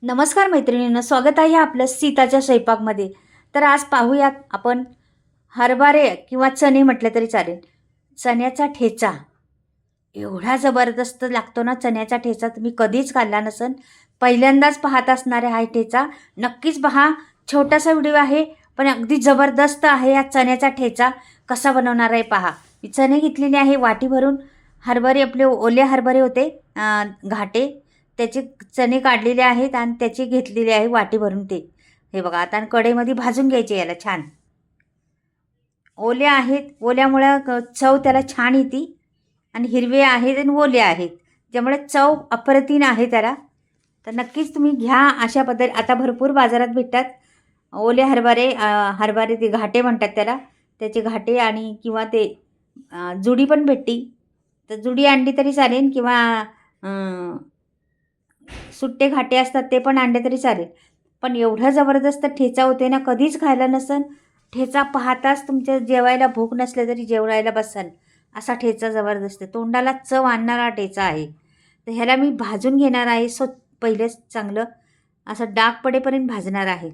नमस्कार मैत्रिणींनो, स्वागत आहे आपलं सीताच्या स्वयंपाकमध्ये. तर आज पाहूयात आपण हरभरे किंवा चणे म्हटलं तरी चालेल, चण्याचा ठेचा. एवढा जबरदस्त लागतो ना चण्याचा ठेचा, तुम्ही कधीच खाल्ला नसन. पहिल्यांदाच पाहत असणारे हा ठेचा नक्कीच पहा. छोटासा व्हिडिओ आहे पण अगदी जबरदस्त आहे. हा चण्याचा ठेचा कसा बनवणार आहे पहा. मी चणे घेतलेले आहे वाटी भरून. हरभरे आपले ओले हरभरे होते, घाटे, त्याचे चणे काढलेले आहेत आणि त्याचे घेतलेले आहे वाटी भरून ते. हे बघा, आता कढईमध्ये भाजून घ्यायचे याला छान. ओले आहेत, ओल्यामुळं चव त्याला छान येते. आणि हिरवे आहेत आणि ओले आहेत, त्यामुळे चव अप्रतिम आहे त्याला. तर नक्कीच तुम्ही घ्या अशा पद्धती. आता भरपूर बाजारात भेटतात ओले हरभरे. हरभरे ते घाटे म्हणतात त्याला, त्याचे घाटे. आणि किंवा ते जुडी पण भेटती, तर जुडी आणली तरी चालेल, किंवा सुट्टे घाटे असतात ते पण आणले तरी चालेल. पण एवढा जबरदस्त ठेचा होते ना, कधीच खायला नसन. ठेचा पाहताच तुमच्या जेवायला भूक नसले तरी जेवायला बसाल असा ठेचा जबरदस्त, तोंडाला चव आणणारा ठेचा आहे. तर ह्याला मी भाजून घेणार आहे. पहिलेच चांगलं असं डाग पडेपर्यंत भाजणार आहे.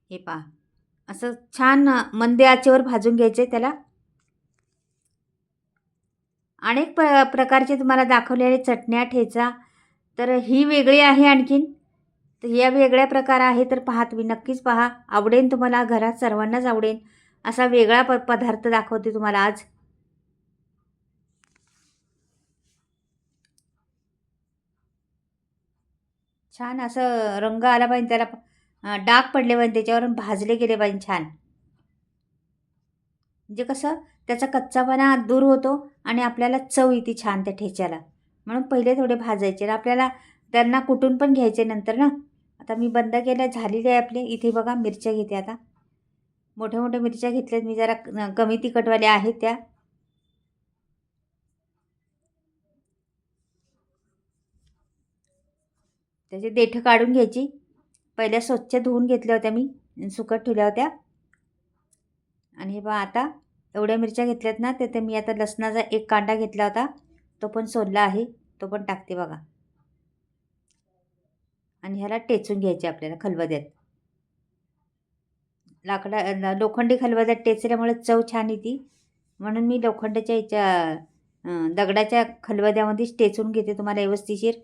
हे पहा, असं छान मंद आचेवर भाजून घ्यायचे त्याला. अनेक प्रकारचे तुम्हाला दाखवलेले चटण्या, ठेचा, तर ही वेगळी आहे आणखीन. तर या वेगळ्या प्रकार आहे, तर पहा तुम्ही नक्कीच पहा. आवडेल तुम्हाला, घरात सर्वांनाच आवडेल असा वेगळा पदार्थ दाखवते तुम्हाला आज. छान असं रंग आला पाहिजे त्याला, डाग पडले पाहिजे त्याच्यावर, भाजले गेले पाहिजे छान. म्हणजे कसं त्याचा कच्चापणा दूर होतो आणि आपल्याला चव येते छान त्या ठेच्याला. म्हणून पहिले थोडे भाजायचे, आपल्याला त्यांना कुटून पण घ्यायचे नंतर ना. आता मी बंद केलं, झालेले आहे आपले. इथे बघा मिरच्या घेते आता. मोठ्या मोठ्या मिरच्या घेतल्यात मी, जरा कमी तिखटवाल्या आहेत त्या. त्याचे देठं काढून घ्यायची. पहिल्या स्वच्छ धुवून घेतल्या होत्या मी, सुकट ठेवल्या होत्या. आणि हे बघा, आता एवढ्या मिरच्या घेतल्यात ना, ते मी आता लसणाचा एक कांदा घेतला होता, तो पण सोलला आहे, तो पण टाकते बघा. आणि ह्याला टेचून घ्यायचे आपल्याला खलबत्त्यात. लोखंडी खलबत्त्यात टेचल्यामुळे चव छान येते, म्हणून मी लोखंडाच्या दगडाच्या खलबत्त्यामध्येच टेचून घेते. तुम्हाला व्यवस्थिशीर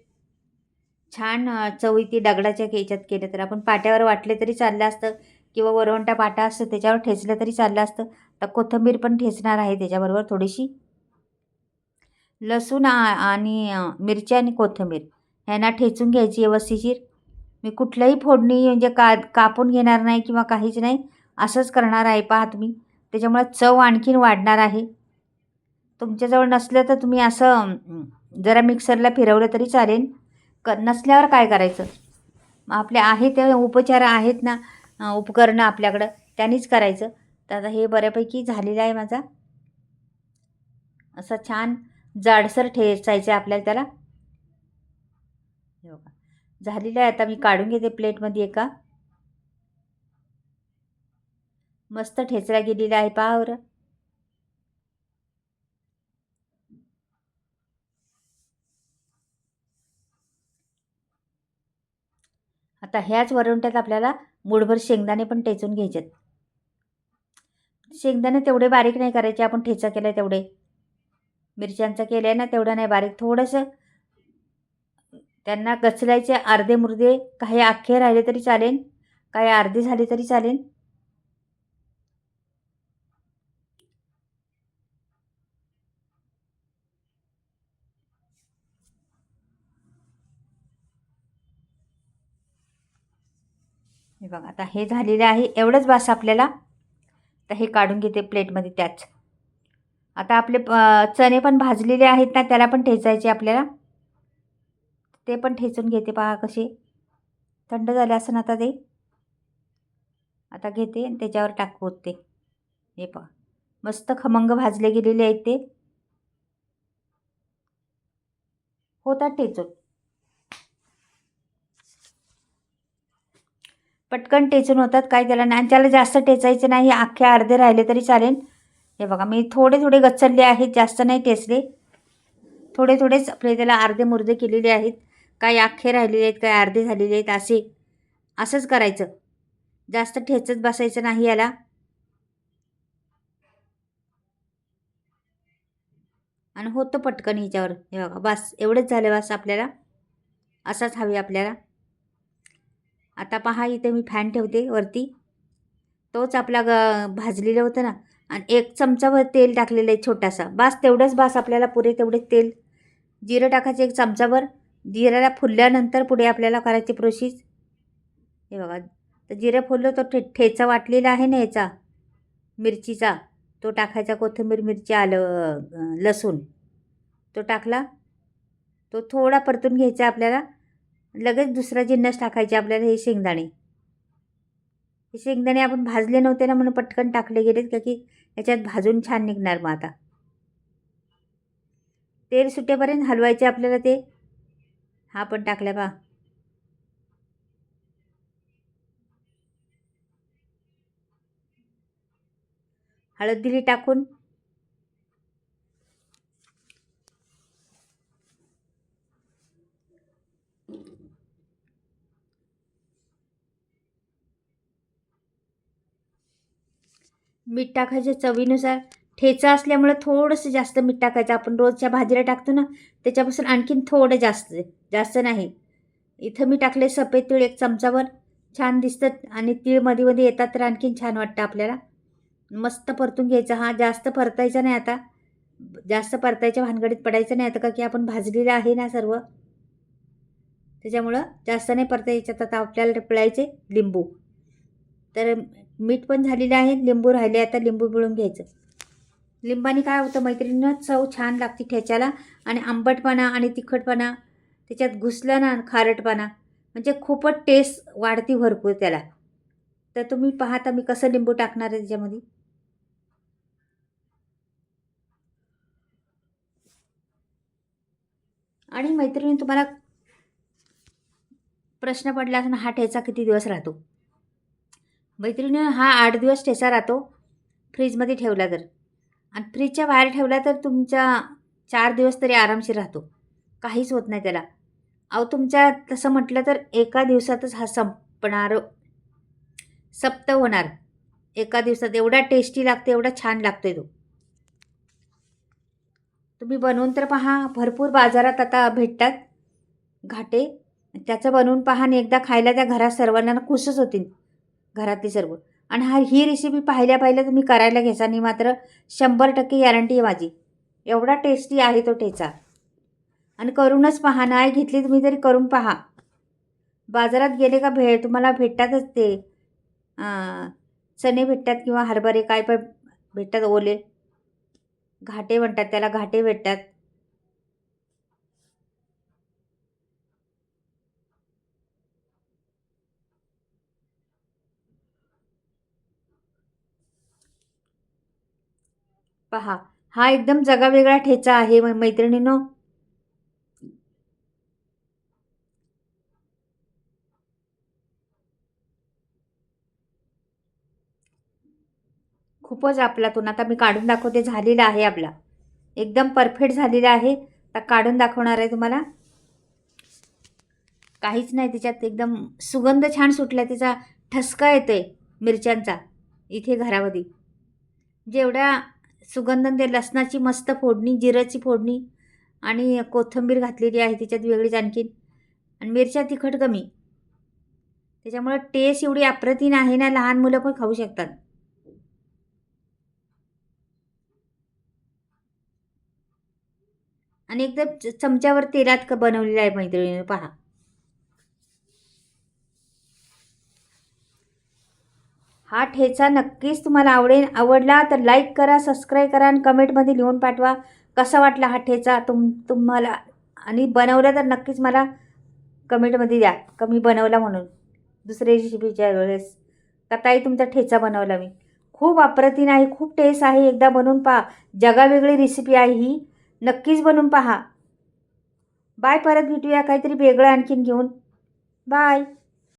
छान चव येते. दगडाच्या याच्यात केलं तर, आपण पाट्यावर वाटले तरी चाललं असतं, किंवा वरवंटा पाटा असतं त्याच्यावर ठेचलं तरी चाललं असतं. तर कोथिंबीर पण ठेचणार आहे त्याच्याबरोबर थोडीशी. लसूण आणि मिरची आणि कोथिंबीर ह्यांना ठेचून घ्यायची व्यवस्थिशीर. मी कुठल्याही फोडणी म्हणजे कापून घेणार नाही किंवा काहीच नाही, असंच करणार आहे पहा तुम्ही. त्याच्यामुळे चव आणखीन वाढणार आहे. तुमच्याजवळ नसलं तर तुम्ही असं जरा मिक्सरला फिरवलं तरी चालेल. नसल्यावर काय करायचं, आपले आहे ते उपचार आहेत ना, उपकरणं आपल्याकडं, त्यांनीच करायचं. तर आता हे बऱ्यापैकी झालेलं आहे माझा. असं छान जाडसर ठेचायचं आपल्याला त्याला. हे बघा झालेलं आहे. आता मी काढून घेते प्लेटमध्ये एका. मस्त ठेचला गेलेला आहे पहा बरं. आता ह्याच वरवंट्यात आपल्याला मूठभर शेंगदाणे पण टेचून घ्यायचेत. शेंगदाणे तेवढे बारीक नाही करायचे, आपण ठेचा केला तेवढे. मिरच्यांचा केला ना तेवढा नाही बारीक, थोडंसं त्यांना गचलायचे अर्धे मुर्दे. काही अख्खे राहिले तरी चालेल, काही अर्धे झाले तरी चालेल. हे बघा, आता हे झालेलं आहे, एवढंच बास आपल्याला. तर हे काढून घेते प्लेटमध्ये त्याच. आता आपले चणे पण भाजलेले आहेत ना, त्याला पण ठेचायचे आपल्याला. ते पण ठेचून घेते पहा कसे. थंड झाले असं आता ते. आता घेते आणि त्याच्यावर टाकवत ते. हे पहा मस्त खमंग भाजले गेलेले आहेत ते. होतात टेचून, पटकन टेचून होतात, काय त्याला नाही. त्याला जास्त टेचायचं नाही, अख्खे अर्धे राहिले तरी चालेल. हे बघा मी थोडे थोडे गचलले आहेत, जास्त नाही टेचले, थोडे थोडेच आपले त्याला अर्धे मुर्दे केलेले आहेत. काही अख्खे राहिलेले आहेत, काही अर्धे झालेले आहेत, असंच करायचं. जास्त ठेचत बसायचं नाही याला. आणि होतं पटकन ह्याच्यावर. हे बघा, बस एवढंच झालं. बस आपल्याला असाच हवी आपल्याला. आता पहा, इथे मी फॅन ठेवते वरती. तोच आपला भाजलेलं होतं ना, आणि 1 चमचाभर तेल टाकलेलं आहे छोटासा. बस तेवढंच, बस आपल्याला पुरे तेवढे तेल. जिरं टाकायचं 1 चमचाभर. जिऱ्याला फुलल्यानंतर पुढे आपल्याला करायची प्रोसेस. हे बघा, तर जिरं फुललं, तो ठेचा वाटलेला आहे ना याचा मिरचीचा, तो टाकायचा. कोथिंबीर, मिरची, आलं, लसूण तो टाकला. तो थोडा परतून घ्यायचा आपल्याला. लगेच दुसरा जिन्नस टाकायचे आपल्याला, हे शेंगदाणे. हे शेंगदाणे आपण भाजले नव्हते ना, म्हणून पटकन टाकले गेलेत, का की याच्यात भाजून छान निघणार. मग आता तेल सुटेपर्यंत हलवायचे आपल्याला ते. हा पण टाकला पहा. हळद दिली टाकून. मीठ टाकायचं चवीनुसार. ठेचा असल्यामुळे थोडंसं जास्त मीठ टाकायचं. आपण रोजच्या भाजीला टाकतो ना, त्याच्यापासून आणखीन थोडं जास्त, जास्त नाही. इथं मी टाकले सफेद तीळ 1 चमचाभर. छान दिसतं, आणि तीळ मध्ये मध्ये येतात तर आणखीन छान वाटतं आपल्याला. मस्त परतून घ्यायचं. हा जास्त परतायचा नाही आता. जास्त परतायच्या भानगडीत पडायचं नाही आता, का की आपण भाजलेलं आहे ना सर्व, त्याच्यामुळं जास्त नाही परतायचं. आता आपल्याला पिळायचे लिंबू. तर मीठ पण झालेलं आहे, लिंबू राहिले. आता लिंबू पिळून घ्यायचं. लिंबाने काय होतं मैत्रिणींनो, चव छान लागते ठेच्याला. आणि आंबटपणा आणि तिखटपणा त्याच्यात घुसलं ना, खारटपणा, म्हणजे खूपच टेस्ट वाढती भरपूर त्याला. तर तुम्ही पाहता मी कसं लिंबू टाकणार आहे त्याच्यामध्ये. आणि मैत्रिणी, तुम्हाला प्रश्न पडला असेल, हा ठेचा किती दिवस राहतो. मैत्रिणी, हा 8 दिवस ठेचा राहतो फ्रीजमध्ये ठेवला तर. आणि फ्रीजच्या बाहेर ठेवला तर तुमचा 4 दिवस तरी आरामशीर राहतो. काहीच होत नाही त्याला. अहो, तुमच्या तसं म्हटलं तर एका दिवसातच हा संपणार, सप्त होणार एका दिवसात. एवढा टेस्टी लागतो, एवढा छान लागतोय तो. तुम्ही बनवून तर पहा. भरपूर बाजारात आता भेटतात घाटे. त्याचं बनवून पहा, आणि एकदा खायला त्या घरात सर्वांना खुशच होतील, घरातली सर्व. आणि ही रेसिपी पाहिल्या तुम्ही करायला घ्यायचा, आणि मात्र 100% गॅरंटी आहे माझी. एवढा टेस्टी आहे तो ठेचा. आणि करूनच पहा. नाही घेतली तुम्ही तरी करून पहा. बाजारात गेले का तुम्हाला भेटतातच ते चणे भेटतात, किंवा हरभरे काय पण भेटतात, ओले घाटे म्हणतात त्याला, घाटे भेटतात. पहा, हा एकदम जगावेगळा ठेचा आहे मैत्रिणींनो. खूपच आपलातून. आता मी काढून दाखवते. झालेला आहे आपला, एकदम परफेक्ट झालेला आहे. आता काढून दाखवणार आहे तुम्हाला. काहीच नाही त्याच्यात, एकदम सुगंध छान सुटला, त्याचा ठसका येतोय मिरच्यांचा इथे घरामध्ये. जेवढ्या सुगंध, ते लसणाची मस्त फोडणी, जिऱ्याची फोडणी, आणि कोथिंबीर घातलेली आहे त्याच्यात वेगळीच आणखीन, आणि मिरच्या तिखट कमी, त्याच्यामुळे टेस्ट एवढी अप्रतिम आहे ना, लहान मुलं पण खाऊ शकतात. आणि एकदम चमच्यावर तेलात बनवलेला आहे मैत्रिणी. पहा, हा ठेचा नक्कीच तुम्हाला आवडला तर लाईक करा, सबस्क्राईब करा, आणि कमेंटमध्ये लिहून पाठवा कसा वाटला हा ठेचा तुम्हाला. आणि बनवला तर नक्कीच मला कमेंटमध्ये द्या, कमी बनवला म्हणून. दुसऱ्या रेसिपीच्या वेळेस का ताई तुमचा ठेचा बनवला मी. खूप अप्रतिम आहे, खूप टेस्ट आहे. एकदा बनवून पहा. जगावेगळी रेसिपी आहे ही, नक्कीच बनवून पहा. बाय. परत भेटूया काहीतरी वेगळं आणखीन घेऊन. बाय.